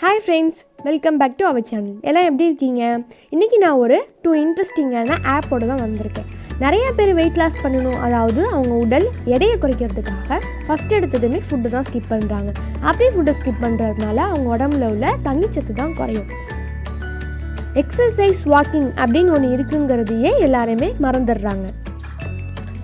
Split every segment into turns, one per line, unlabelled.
Hi friends, welcome back to our channel. எல்லாம் எப்படி இருக்கீங்க? இன்றைக்கி நான் ஒரு 2 இன்ட்ரெஸ்டிங்கான ஆப்போடு தான் வந்திருக்கேன். நிறைய பேர் வெயிட் லாஸ் பண்ணணும், அதாவது அவங்க உடல் எடையை குறைக்கிறதுக்காக ஃபஸ்ட் எடுத்ததுமே ஃபுட்டு தான் ஸ்கிப் பண்ணுறாங்க. அப்படியே ஃபுட்டை ஸ்கிப் பண்ணுறதுனால அவங்க உடம்புல உள்ள தண்ணிச்சத்து தான் குறையும். எக்ஸசைஸ் வாக்கிங் அப்படின்னு ஒன்று இருக்குங்கிறதையே எல்லாருமே மறந்துடுறாங்க.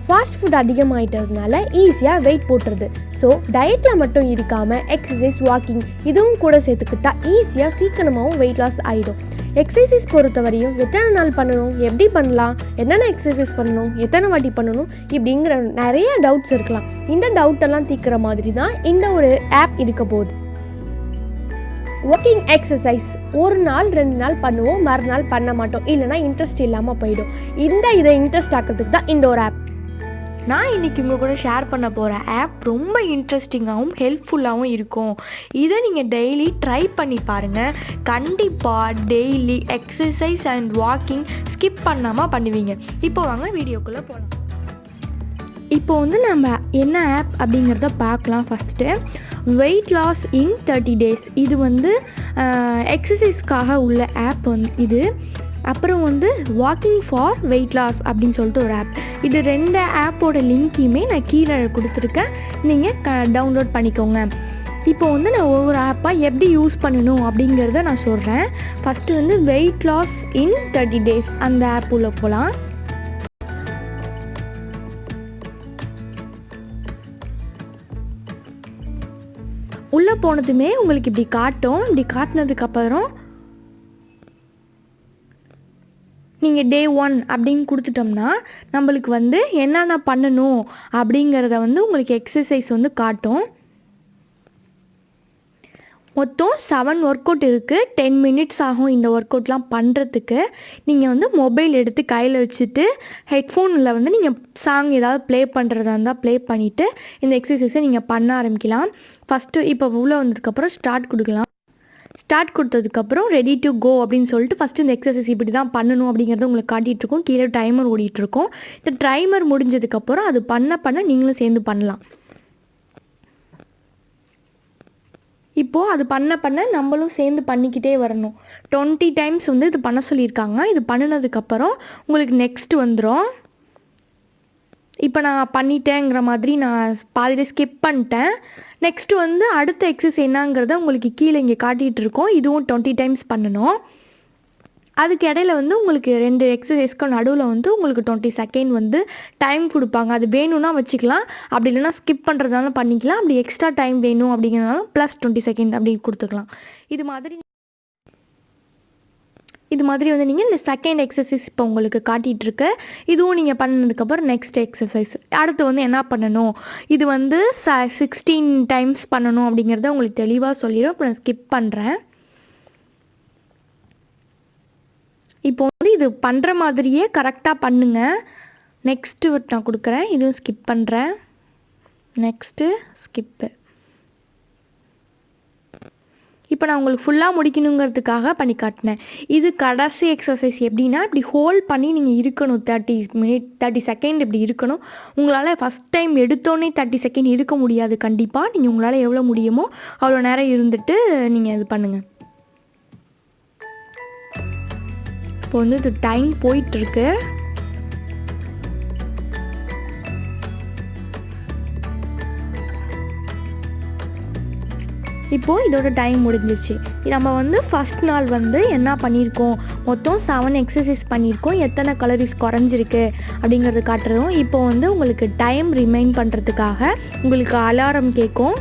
ஃபாஸ்ட் ஃபுட் அதிகமாகிட்டதுனால ஈஸியாக வெயிட் போட்டுருது. ஸோ டயட்டில் மட்டும் இருக்காமல் எக்ஸசைஸ் வாக்கிங் இதுவும் கூட சேர்த்துக்கிட்டால் ஈஸியாக சீக்கிரமாகவும் வெயிட் லாஸ் ஆகிடும். எக்ஸசைஸ் பொறுத்தவரையும் எத்தனை நாள் பண்ணணும், எப்படி பண்ணலாம், என்னென்ன எக்ஸசைஸ் பண்ணணும், எத்தனை வாட்டி பண்ணணும், இப்படிங்கிற நிறைய டவுட்ஸ் இருக்கலாம். இந்த டவுட்டெல்லாம் தீர்க்கிற மாதிரி தான் இந்த ஒரு ஆப் இருக்க போகுது. வாக்கிங் எக்ஸசைஸ் ஒரு நாள் 2 நாள் பண்ணுவோம், மறுநாள் பண்ண மாட்டோம், இல்லைனா இன்ட்ரெஸ்ட் இல்லாமல் போயிடும். இதை இன்ட்ரெஸ்ட் ஆக்கிறதுக்கு தான் இந்த ஒரு ஆப்.
நான் இன்றைக்கி உங்கள் கூட ஷேர் பண்ண போகிற ஆப் ரொம்ப இன்ட்ரெஸ்டிங்காகவும் ஹெல்ப்ஃபுல்லாகவும் இருக்கும். இதை நீங்கள் டெய்லி ட்ரை பண்ணி பாருங்கள். கண்டிப்பாக daily exercise and walking skip பண்ணாமல் பண்ணுவீங்க. இப்போ வாங்க வீடியோக்குள்ளே போகலாம். இப்போ நம்ம என்ன ஆப் அப்படிங்கிறத பார்க்கலாம். ஃபஸ்ட்டு வெயிட் லாஸ் இன் 30 days. இது எக்ஸசைஸ்க்காக உள்ள ஆப் இது. அப்புறம் வாக்கிங் ஃபார் வெயிட் லாஸ் அப்படின்னு சொல்லிட்டு ஒரு ஆப். இது 2 ஆப்போட லிங்க்கையுமே நான் கீழே கொடுத்துருக்கேன், நீங்கள் டவுன்லோட் பண்ணிக்கோங்க. இப்போ நான் ஒவ்வொரு ஆப்பாக எப்படி யூஸ் பண்ணணும் அப்படிங்கிறத நான் சொல்கிறேன். ஃபஸ்ட்டு வெயிட் லாஸ் இன் 30 days அந்த ஆப் உள்ள போகலாம். உள்ளே போனதுமே உங்களுக்கு இப்படி காட்டும். இப்படி காட்டினதுக்கப்புறம் நீங்கள் Day 1 அப்படின்னு கொடுத்துட்டோம்னா நம்மளுக்கு என்னென்ன பண்ணணும் அப்படிங்கிறத உங்களுக்கு எக்ஸசைஸ் காட்டும். மொத்தம் 7 ஒர்க் அவுட் இருக்குது. 10 minutes ஆகும் இந்த ஒர்க் அவுட்லாம் பண்ணுறதுக்கு. நீங்கள் மொபைல் எடுத்து கையில் வச்சுட்டு ஹெட்ஃபோனில் நீங்கள் சாங் ஏதாவது ப்ளே பண்ணுறதா இருந்தால் ப்ளே பண்ணிவிட்டு இந்த எக்ஸசைஸை நீங்கள் பண்ண ஆரம்பிக்கலாம். ஃபஸ்ட்டு இப்போ உள்ளே வந்ததுக்கப்புறம் ஸ்டார்ட் கொடுக்கலாம். ஸ்டார்ட் கொடுத்ததுக்கப்புறம் ரெடி டு கோ அப்படின்னு சொல்லிட்டு ஃபஸ்ட்டு இந்த எக்ஸசைஸ் இப்படி தான் பண்ணணும் அப்படிங்கிறது உங்களுக்கு காட்டிகிட்ருக்கோம். கீழே டைமர் ஓடிட்டுருக்கோம். இந்த டைமர் முடிஞ்சதுக்கப்புறம் அது பண்ண நீங்களும் சேர்ந்து பண்ணலாம். இப்போது அது பண்ண நம்மளும் சேர்ந்து பண்ணிக்கிட்டே வரணும். 20 times இது பண்ண சொல்லியிருக்காங்க. இது பண்ணினதுக்கப்புறம் உங்களுக்கு நெக்ஸ்ட் வந்துடும். இப்போ நான் பண்ணிட்டேங்கிற மாதிரி நான் பாதியில் ஸ்கிப் பண்ணிட்டேன். நெக்ஸ்ட்டு அடுத்த எக்ஸசைஸ் என்னங்கிறத உங்களுக்கு கீழே இங்கே காட்டிகிட்டு இருக்கோம். இதுவும் 20 times பண்ணணும். அதுக்கு இடையில உங்களுக்கு 2 எக்ஸசைஸ்க்கு நடுவில் உங்களுக்கு 20 செகண்ட் டைம் கொடுப்பாங்க. அது வேணும்னா வச்சுக்கலாம், அப்படி இல்லைனா ஸ்கிப் பண்ணுறதுனால பண்ணிக்கலாம். அப்படி எக்ஸ்ட்ரா டைம் வேணும் அப்படிங்கிறதுனால +20 செகண்ட் அப்படி கொடுத்துக்கலாம். இது மாதிரி நீங்கள் இந்த செகண்ட் எக்ஸசைஸ் இப்போ உங்களுக்கு காட்டிகிட்ருக்கு. இதுவும் நீங்கள் பண்ணதுக்கப்புறம் நெக்ஸ்ட் எக்ஸசைஸ் அடுத்து என்ன பண்ணணும், இது 16 times பண்ணணும் அப்படிங்கிறத உங்களுக்கு தெளிவாக சொல்லிடும். இப்போ நான் ஸ்கிப் பண்ணுறேன். இப்போ இது பண்ணுற மாதிரியே கரெக்டாக பண்ணுங்கள். நெக்ஸ்ட்டு நான் கொடுக்குறேன். இதுவும் ஸ்கிப் பண்ணுறேன். Next skip. இப்போ நான் உங்களுக்கு ஃபுல்லாக முடிக்கணுங்கிறதுக்காக பண்ணி காட்டினேன். இது கடைசி எக்ஸசைஸ். எப்படின்னா இப்படி ஹோல்ட் பண்ணி நீங்கள் இருக்கணும். 30 செகண்ட் இப்படி இருக்கணும். உங்களால் ஃபஸ்ட் டைம் எடுத்தோடனே 30 செகண்ட் இருக்க முடியாது. கண்டிப்பாக நீங்கள் உங்களால் எவ்வளோ முடியுமோ அவ்வளோ நேரம் இருந்துட்டு நீங்கள் இது பண்ணுங்கள். இப்போ இது டைம் போயிட்டுருக்கு. இப்போது இதோட டைம் முடிஞ்சிச்சு. நம்ம ஃபஸ்ட் நாள் என்ன பண்ணியிருக்கோம், மொத்தம் 7 எக்ஸசைஸ் பண்ணியிருக்கோம். எத்தனை கலோரிஸ் குறைஞ்சிருக்கு அப்படிங்கிறது காட்டுறதும். இப்போ உங்களுக்கு டைம் ரிமைண்ட் பண்ணுறதுக்காக உங்களுக்கு அலாரம் கேட்கும்.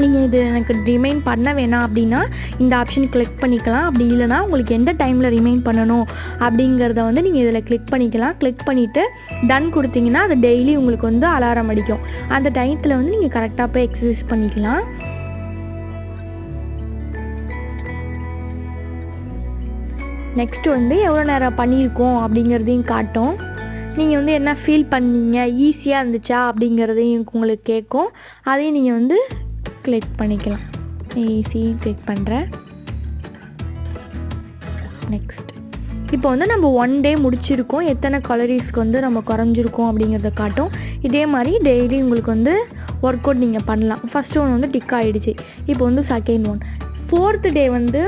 நீங்கள் இது எனக்கு ரிமைண்ட் பண்ண வேணாம் அப்படின்னா இந்த ஆப்ஷன் கிளிக் பண்ணிக்கலாம். அப்படி இல்லைனா உங்களுக்கு எந்த டைமில் ரிமைண்ட் பண்ணணும் அப்படிங்கிறத நீங்கள் இதில் கிளிக் பண்ணிக்கலாம். கிளிக் பண்ணிவிட்டு டன் கொடுத்தீங்கன்னா அது டெய்லி உங்களுக்கு அலாரம் அடிக்கும். அந்த டயத்தில் நீங்கள் கரெக்டாக போய் எக்ஸசைஸ் பண்ணிக்கலாம். நெக்ஸ்ட்டு எவ்வளோ நேரம் பண்ணியிருக்கோம் அப்படிங்கிறதையும் காட்டும். நீங்கள் என்ன ஃபீல் பண்ணீங்க, ஈஸியாக இருந்துச்சா அப்படிங்கிறதையும் உங்களுக்கு கேட்கும். அதையும் நீங்கள் கிளிக் பண்ணிக்கலாம். ஈஸி கிளிக் பண்ணுறேன். நெக்ஸ்ட் இப்போ நம்ம 1 day முடிச்சிருக்கோம். எத்தனை கலோரிஸ்க்கு நம்ம குறைஞ்சிருக்கோம் அப்படிங்கிறத காட்டும். இதே மாதிரி டெய்லி உங்களுக்கு ஒர்க் அவுட் நீங்கள் பண்ணலாம். ஃபஸ்ட்டு ஒன் டிக் ஆகிடுச்சு. இப்போ செகண்ட் ஒன் 4th டே வந்து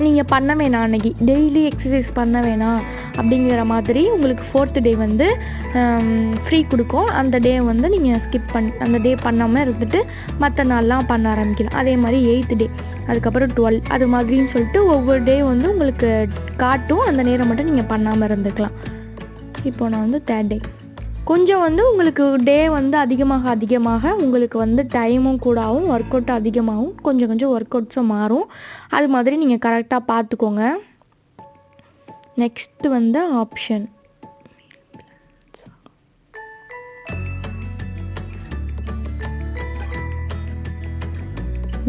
நீங்கள் பண்ண வேணாம், அன்றைக்கி டெய்லி எக்ஸசைஸ் பண்ண வேணாம் அப்படிங்கிற மாதிரி உங்களுக்கு 4th டே வந்து ஃப்ரீ கொடுக்கும். அந்த டே வந்து நீங்கள் ஸ்கிப் அந்த டே பண்ணாமல் இருந்துட்டு மற்ற நாள்லாம் பண்ண ஆரம்பிக்கலாம். அதே மாதிரி 8th டே, அதுக்கப்புறம் 12 அது மாதிரின்னு சொல்லிட்டு ஒவ்வொரு டே வந்து உங்களுக்கு காட்டும். அந்த நேரம் மட்டும் நீங்கள் பண்ணாமல் இருந்துக்கலாம். இப்போ நான் வந்து 3rd டே கொஞ்சம் வந்து உங்களுக்கு டே வந்து அதிகமாக உங்களுக்கு வந்து டைமும் கூட ஆகும், ஒர்க் அவுட் அதிகமாகும், கொஞ்சம் ஒர்க் அவுட்ஸும் மாறும். அது மாதிரி நீங்கள் கரெக்டாக பார்த்துக்கோங்க. நெக்ஸ்ட்டு வந்து ஆப்ஷன்.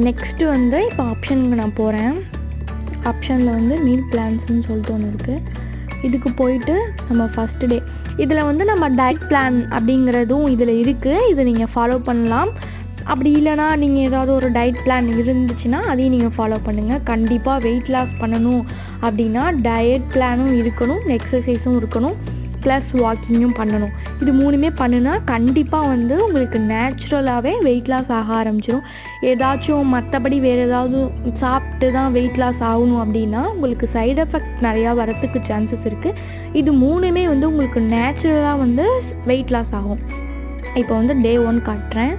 நெக்ஸ்ட்டு வந்து இப்போ ஆப்ஷனுக்கு நான் போகிறேன். ஆப்ஷனில் வந்து மீல் பிளான்ஸ்னு சொல்லிட்டு ஒன்று இருக்குது. இதுக்கு போயிட்டு நம்ம ஃபஸ்ட்டு டே இதில் வந்து நம்ம டயட் பிளான் அப்படிங்கிறதும் இதில் இருக்குது. இதை நீங்கள் ஃபாலோ பண்ணலாம். அப்படி இல்லைனா நீங்கள் ஏதாவது ஒரு டயட் பிளான் இருந்துச்சுன்னா அதையும் நீங்கள் ஃபாலோ பண்ணுங்கள். கண்டிப்பாக வெயிட் லாஸ் பண்ணணும் அப்படின்னா டயட் பிளானும் இருக்கணும், எக்ஸசைஸும் இருக்கணும், ப்ளஸ் வாக்கிங்கும் பண்ணணும். இது 3மே பண்ணுனா கண்டிப்பாக வந்து உங்களுக்கு நேச்சுரலாகவே வெயிட் லாஸ் ஆக ஆரம்பிச்சிடும். ஏதாச்சும் மற்றபடி வேறு ஏதாவது சாப்பிட்டு தான் வெயிட் லாஸ் ஆகணும் அப்படின்னா உங்களுக்கு சைடு எஃபெக்ட் நிறையா வரத்துக்கு சான்சஸ் இருக்குது. இது 3மே வந்து உங்களுக்கு நேச்சுரலாக வந்து வெயிட் லாஸ் ஆகும். இப்போ வந்து டே 1 காட்டுறேன்.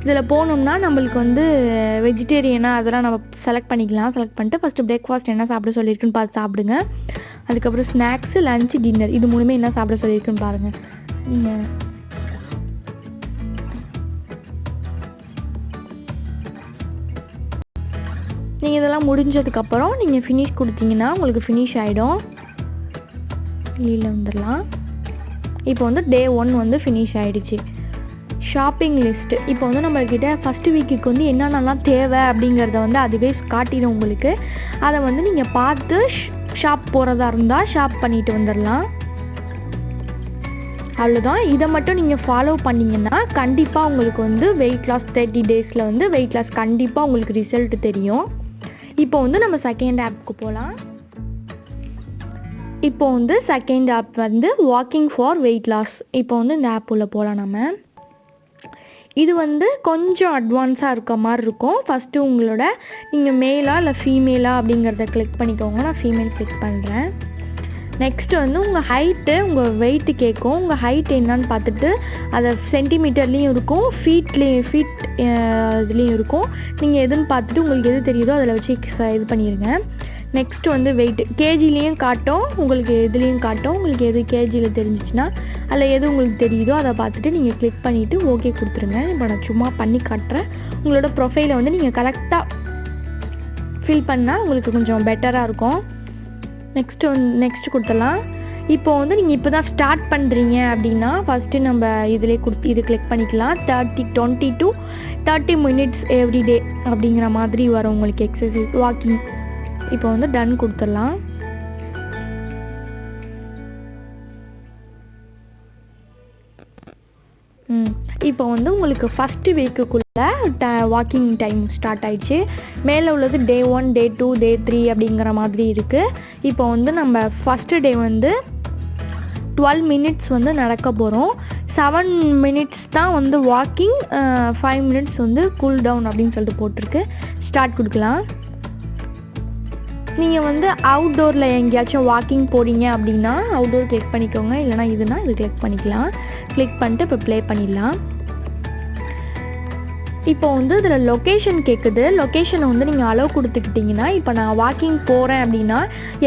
இதில் போனோம்னா நம்மளுக்கு வந்து வெஜிடேரியனாக அதெல்லாம் நம்ம செலக்ட் பண்ணிக்கலாம். செலக்ட் பண்ணிட்டு ஃபஸ்ட்டு பிரேக்ஃபாஸ்ட் என்ன சாப்பிட சொல்லியிருக்குன்னு பார்த்து சாப்பிடுங்க. அதுக்கப்புறம் ஸ்நாக்ஸு, லஞ்சு, டின்னர் இது 3மே என்ன சாப்பிட சொல்லியிருக்குன்னு பாருங்கள். நீங்கள் இதெல்லாம் முடிஞ்சதுக்கப்புறம் நீங்கள் ஃபினிஷ் கொடுத்தீங்கன்னா உங்களுக்கு ஃபினிஷ் ஆகிடும். வெளியில் வந்துடலாம். இப்போ வந்து டே 1 வந்து ஃபினிஷ் ஆகிடுச்சு. ஷாப்பிங் லிஸ்ட்டு இப்போ வந்து நம்மள்கிட்ட ஃபஸ்ட்டு வீக்குக்கு வந்து என்னென்னலாம் தேவை அப்படிங்கிறத வந்து அதுவே காட்டிடும் உங்களுக்கு. அதை வந்து நீங்கள் பார்த்து ஷாப் போகிறதா இருந்தால் ஷாப் பண்ணிட்டு வந்துடலாம். அவ்வளோதான். இதை மட்டும் நீங்கள் ஃபாலோ பண்ணிங்கன்னா கண்டிப்பாக உங்களுக்கு வந்து வெயிட் லாஸ் 30 டேஸில் வந்து வெயிட் லாஸ் கண்டிப்பாக உங்களுக்கு ரிசல்ட் தெரியும். இப்போ வந்து நம்ம செகண்ட் ஆப்புக்கு போகலாம். இப்போ வந்து செகண்ட் ஆப் வந்து வாக்கிங் ஃபார் வெயிட் லாஸ். இப்போ வந்து இந்த ஆப் உள்ள போகலாம். நம்ம இது வந்து கொஞ்சம் அட்வான்ஸாக இருக்க மாதிரி இருக்கும். ஃபஸ்ட்டு உங்களோட நீங்கள் மேலா இல்லை ஃபீமேலா அப்படிங்கிறத கிளிக் பண்ணிக்கோங்க. நான் ஃபீமேல் கிளிக் பண்ணுறேன். நெக்ஸ்ட்டு வந்து உங்கள் ஹைட்டு, உங்கள் வெயிட்டு கேட்கும். உங்கள் ஹைட் என்னன்னு பார்த்துட்டு அதை சென்டிமீட்டர்லேயும் இருக்கும், ஃபீட் இதுலேயும் இருக்கும். நீங்கள் எதுன்னு பார்த்துட்டு உங்களுக்கு எது தெரியுதோ அதில் வச்சு இது பண்ணிடுங்க. நெக்ஸ்ட்டு வந்து வெயிட்டு கேஜிலையும் காட்டும், உங்களுக்கு எதுலேயும் காட்டும். உங்களுக்கு எது கேஜியில் தெரிஞ்சிச்சுன்னா அதில் எது உங்களுக்கு தெரியுதோ அதை பார்த்துட்டு நீங்கள் கிளிக் பண்ணிவிட்டு ஓகே கொடுத்துருங்க. இப்போ நான் சும்மா பண்ணி காட்டுறேன். உங்களோட ப்ரொஃபைலை வந்து நீங்கள் கரெக்டாக ஃபில் பண்ணால் உங்களுக்கு கொஞ்சம் பெட்டராக இருக்கும். நெக்ஸ்ட்டு கொடுத்துடலாம். இப்போ வந்து நீங்கள் இப்போ தான் ஸ்டார்ட் பண்ணுறீங்க அப்படின்னா ஃபஸ்ட்டு நம்ம இதிலே இது கிளிக் பண்ணிக்கலாம். 20 to 30 minutes எவ்ரிடே அப்படிங்கிற மாதிரி வரும் உங்களுக்கு எக்ஸசைஸ் வாக்கிங். இப்போ வந்து டன் கொடுத்துடலாம். இப்போ வந்து உங்களுக்கு ஃபஸ்ட்டு வீக்குக்குள்ளே வாக்கிங் டைம் ஸ்டார்ட் ஆயிடுச்சு. மேலே உள்ளது டே 1, டே 2, டே 3 அப்படிங்கிற மாதிரி இருக்குது. இப்போ வந்து நம்ம ஃபஸ்ட்டு டே வந்து 12 minutes வந்து நடக்க போகிறோம். 7 minutes தான் வந்து வாக்கிங், 5 minutes வந்து கூல் டவுன் அப்படின்னு சொல்லிட்டு போட்டிருக்கு. ஸ்டார்ட் கொடுக்கலாம். நீங்கள் வந்து அவுட்டோரில் எங்கேயாச்சும் வாக்கிங் போகிறீங்க அப்படின்னா அவுட்டோர் கிளிக் பண்ணிக்கோங்க. இல்லைனா இதுனா இது கிளிக் பண்ணிக்கலாம். கிளிக் பண்ணிட்டு இப்போ ப்ளே பண்ணிடலாம். இப்போ வந்து இதில் லொக்கேஷன் கேட்குது. லொக்கேஷனை வந்து நீங்கள் அலோவ் கொடுத்துக்கிட்டிங்கன்னா இப்போ நான் வாக்கிங் போகிறேன் அப்படின்னா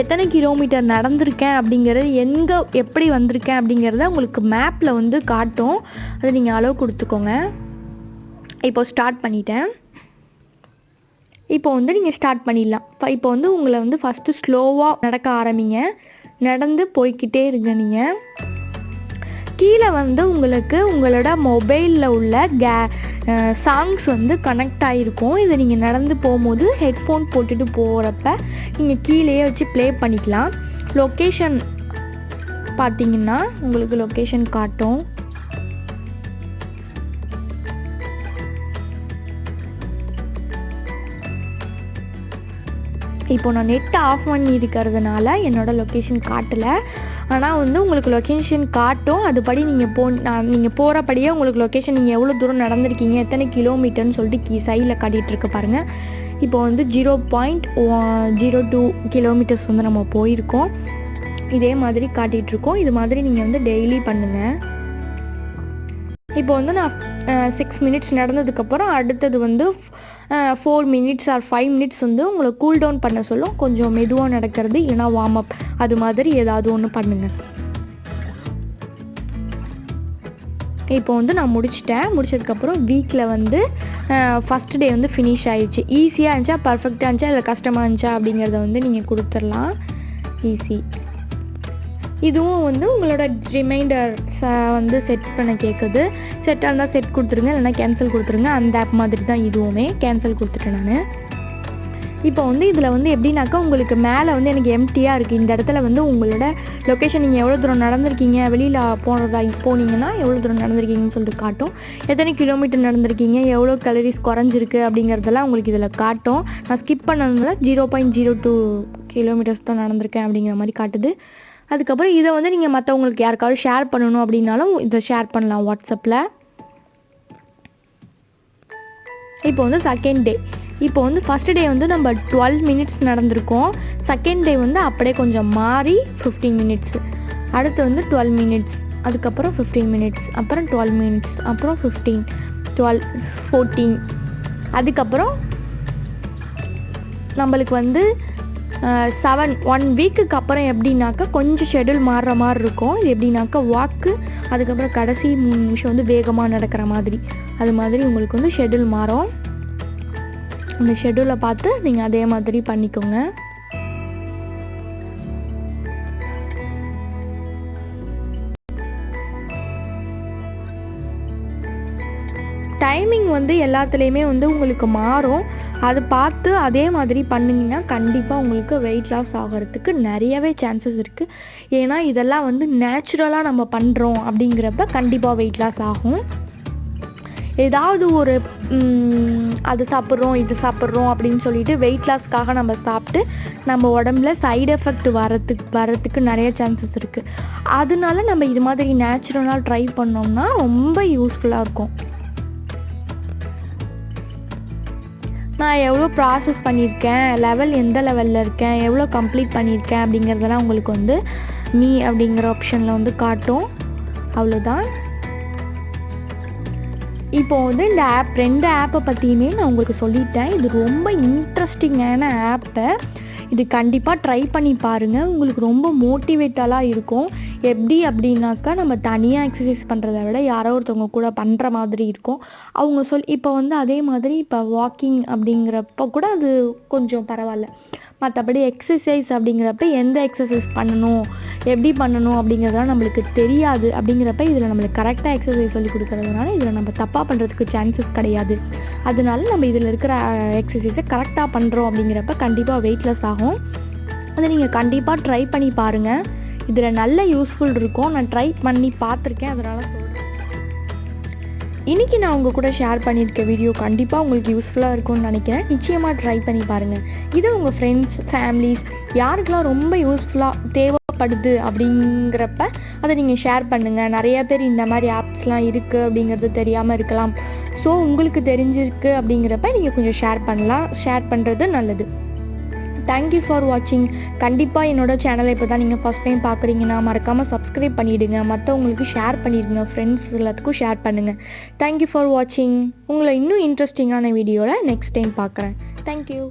எத்தனை கிலோமீட்டர் நடந்திருக்கேன் அப்படிங்கிறது, எங்கே எப்படி வந்திருக்கேன் அப்படிங்கிறத உங்களுக்கு மேப்பில் வந்து காட்டும். அதை நீங்கள் அலோவ் கொடுத்துக்கோங்க. இப்போ ஸ்டார்ட் பண்ணிட்டேன். இப்போ வந்து நீங்கள் ஸ்டார்ட் பண்ணிடலாம். இப்போ வந்து உங்களை வந்து ஃபஸ்ட்டு ஸ்லோவாக நடக்க ஆரம்பிங்க. நடந்து போய்கிட்டே இருங்க. நீங்கள் கீழே வந்து உங்களுக்கு உங்களோட மொபைலில் உள்ள சாங்ஸ் வந்து கனெக்ட் ஆகிருக்கும். இதை நீங்கள் நடந்து போகும்போது ஹெட்ஃபோன் போட்டுட்டு போகிறப்ப நீங்கள் கீழேயே வச்சு ப்ளே பண்ணிக்கலாம். லொக்கேஷன் பார்த்தீங்கன்னா உங்களுக்கு லொக்கேஷன் காட்டும். இப்போ நான் நெட் ஆஃப் பண்ணி இருக்கிறதுனால என்னோடய லொக்கேஷன் காட்டலை. ஆனால் வந்து உங்களுக்கு லொக்கேஷன் காட்டும். அதுபடி நீங்கள் போகிறபடியே உங்களுக்கு லொக்கேஷன் நீங்கள் எவ்வளோ தூரம் நடந்திருக்கீங்க, எத்தனை கிலோமீட்டர்னு சொல்லிட்டு சைடில் காட்டிகிட்ருக்கு பாருங்கள். இப்போ வந்து 0.02 கிலோமீட்டர்ஸ் வந்து நம்ம போயிருக்கோம். இதே மாதிரி காட்டிகிட்ருக்கோம். இது மாதிரி நீங்கள் வந்து டெய்லி பண்ணுங்கள். இப்போ வந்து நான் 6 மினிட்ஸ் நடந்ததுக்கப்புறம் அடுத்தது வந்து 4 மினிட்ஸ் ஆர் 5 மினிட்ஸ் வந்து உங்களை கூல் டவுன் பண்ண சொல்லும். கொஞ்சம் மெதுவாக நடக்கிறது, இல்லைனா வார்ம் அப், அது மாதிரி ஏதாவது ஒன்று பண்ணுங்கள். இப்போ வந்து நான் முடிச்சதுக்கப்புறம் வீக்கில் வந்து ஃபஸ்ட் டே வந்து ஃபினிஷ் ஆயிடுச்சு. ஈஸியாக இருந்துச்சா, பர்ஃபெக்டாக இருந்துச்சா, இல்லை கஷ்டமாக இருந்துச்சா அப்படிங்கிறத வந்து நீங்கள் கொடுத்துடலாம். ஈஸி. இதுவும் வந்து உங்களோட ரிமைண்டர்ஸை வந்து செட் பண்ண கேட்குது. செட்டாக இருந்தால் செட் கொடுத்துருங்க, இல்லைனா கேன்சல் கொடுத்துருங்க. அந்த ஆப் மாதிரி தான் இதுவுமே. கேன்சல் கொடுத்துட்டேன் நான். இப்போ வந்து இதில் வந்து எப்படின்னாக்கா உங்களுக்கு மேலே வந்து எனக்கு எம்டியாக இருக்குது. இந்த இடத்துல வந்து உங்களோட லொக்கேஷன், நீங்கள் எவ்வளோ தூரம் நடந்திருக்கீங்க, வெளியில் போனீங்கன்னா எவ்வளோ தூரம் நடந்திருக்கீங்கன்னு சொல்லிட்டு காட்டும். எத்தனை கிலோமீட்டர் நடந்திருக்கீங்க, எவ்வளோ கலரிஸ் குறைஞ்சிருக்கு அப்படிங்கிறதெல்லாம் உங்களுக்கு இதில் காட்டும். நான் ஸ்கிப் பண்ணதுனால 0.02 கிலோமீட்டர்ஸ் தான் நடந்திருக்கேன் அப்படிங்கிற மாதிரி காட்டுது. அதுக்கப்புறம் இதை வந்து நீங்கள் மற்றவங்களுக்கு யாருக்காவது ஷேர் பண்ணணும் அப்படின்னாலும் இதை ஷேர் பண்ணலாம் வாட்ஸ்அப்பில். இப்போ வந்து செகண்ட் டே. இப்போ வந்து ஃபஸ்ட் டே வந்து நம்ம 12 மினிட்ஸ் நடந்திருக்கோம். செகண்ட் டே வந்து அப்படியே கொஞ்சம் மாறி 15 மினிட்ஸ். அடுத்து வந்து 12 மினிட்ஸ், அதுக்கப்புறம் 15 மினிட்ஸ், அப்புறம் 12 மினிட்ஸ், அப்புறம் 15, 12, 14. அதுக்கப்புறம் நம்மளுக்கு வந்து 1 வீக்குக்கு அப்புறம் எப்படின்னாக்கா கொஞ்சம் ஷெடியூல் மாறுற மாதிரி இருக்கும். இது எப்படின்னாக்கா வாக்கு, அதுக்கப்புறம் கடைசி 3 நிமிஷம் வந்து வேகமாக நடக்கிற மாதிரி, அது மாதிரி உங்களுக்கு வந்து ஷெடியூல் மாறும். அந்த ஷெடியூலை பார்த்து நீங்கள் அதே மாதிரி பண்ணிக்கோங்க. டைமிங் வந்து எல்லாத்துலேயுமே வந்து உங்களுக்கு மாறும். அது பார்த்து அதே மாதிரி பண்ணிங்கன்னா கண்டிப்பாக உங்களுக்கு வெயிட் லாஸ் ஆகிறதுக்கு நிறையவே சான்சஸ் இருக்குது. ஏன்னா இதெல்லாம் வந்து நேச்சுரலாக நம்ம பண்ணுறோம் அப்படிங்கிறப்ப கண்டிப்பாக வெயிட் லாஸ் ஆகும். ஏதாவது ஒரு அது சாப்பிட்றோம், இது சாப்பிட்றோம் அப்படின்னு சொல்லிட்டு வெயிட் லாஸ்க்காக நம்ம சாப்பிட்டு நம்ம உடம்புல சைடு எஃபெக்ட் வரத்துக்கு நிறைய சான்சஸ் இருக்குது. அதனால நம்ம இது மாதிரி நேச்சுரலாக ட்ரை பண்ணோம்னா ரொம்ப யூஸ்ஃபுல்லாக இருக்கும். நான் எவ்வளோ ப்ராசஸ் பண்ணியிருக்கேன், எந்த லெவலில் இருக்கேன், எவ்வளோ கம்ப்ளீட் பண்ணியிருக்கேன் அப்படிங்கிறதெல்லாம் உங்களுக்கு வந்து மீ அப்படிங்கிற ஆப்ஷனில் வந்து காட்டும். அவ்வளோதான். இப்போ வந்து இந்த ஆப் 2 ஆப்பை பற்றியுமே நான் உங்களுக்கு சொல்லிட்டேன். இது ரொம்ப இன்ட்ரெஸ்டிங்கான ஆப்பை. இது கண்டிப்பாக ட்ரை பண்ணி பாருங்கள். உங்களுக்கு ரொம்ப மோட்டிவேட்டலாக இருக்கும். எப்படி அப்படின்னாக்கா நம்ம தனியாக எக்ஸசைஸ் பண்ணுறத விட யாரோ ஒருத்தவங்க கூட பண்ணுற மாதிரி இருக்கும். அவங்க இப்போ வந்து அதே மாதிரி இப்போ வாக்கிங் அப்படிங்கிறப்ப கூட அது கொஞ்சம் பரவாயில்ல. மற்றபடி எக்ஸசைஸ் அப்படிங்கிறப்ப எந்த எக்ஸசைஸ் பண்ணணும், எப்படி பண்ணணும் அப்படிங்கிறதெல்லாம் நம்மளுக்கு தெரியாது. அப்படிங்கிறப்ப இதில் நம்மளுக்கு கரெக்டாக எக்ஸசைஸ் சொல்லி கொடுக்குறதுனால இதில் நம்ம தப்பாக பண்ணுறதுக்கு சான்சஸ் கிடையாது. அதனால நம்ம இதில் இருக்கிற எக்ஸசைஸை கரெக்டாக பண்ணுறோம் அப்படிங்கிறப்ப கண்டிப்பாக வெயிட் லாஸ் ஆகும். அதை நீங்கள் கண்டிப்பாக ட்ரை பண்ணி பாருங்கள். இதில் நல்ல யூஸ்ஃபுல் இருக்கும். நான் ட்ரை பண்ணி பார்த்துருக்கேன், அதனால் சொல்கிறேன். இன்றைக்கி நான் உங்கள் கூட ஷேர் பண்ணியிருக்க வீடியோ கண்டிப்பாக உங்களுக்கு யூஸ்ஃபுல்லாக இருக்கும்னு நினைக்கிறேன். நிச்சயமாக ட்ரை பண்ணி பாருங்கள். இது உங்கள் ஃப்ரெண்ட்ஸ், ஃபேமிலிஸ் யாருக்கெல்லாம் ரொம்ப யூஸ்ஃபுல்லாக தேவைப்படுது அப்படிங்கிறப்ப அதை நீங்கள் ஷேர் பண்ணுங்கள். நிறைய பேர் இந்த மாதிரி ஆப்ஸ்லாம் இருக்குது அப்படிங்கிறது தெரியாமல் இருக்கலாம். ஸோ உங்களுக்கு தெரிஞ்சிருக்கு அப்படிங்கிறப்ப நீங்கள் கொஞ்சம் ஷேர் பண்ணுறது நல்லது. தேங்க்யூ ஃபார் வாட்சிங். கண்டிப்பாக என்னோட சேனலை இப்போ தான் நீங்கள் ஃபஸ்ட் டைம் பார்க்குறீங்கன்னா மறக்காமல் சப்ஸ்கிரைப் பண்ணிவிடுங்க. மற்றவங்களுக்கு ஷேர் பண்ணிடுங்க. ஃப்ரெண்ட்ஸ் எல்லாத்துக்கும் ஷேர் பண்ணுங்கள். தேங்க்யூ ஃபார் வாட்சிங். உங்களை இன்னும் இன்ட்ரெஸ்டிங்கான வீடியோவில் நெக்ஸ்ட் டைம் பார்க்குறேன். தேங்க்யூ.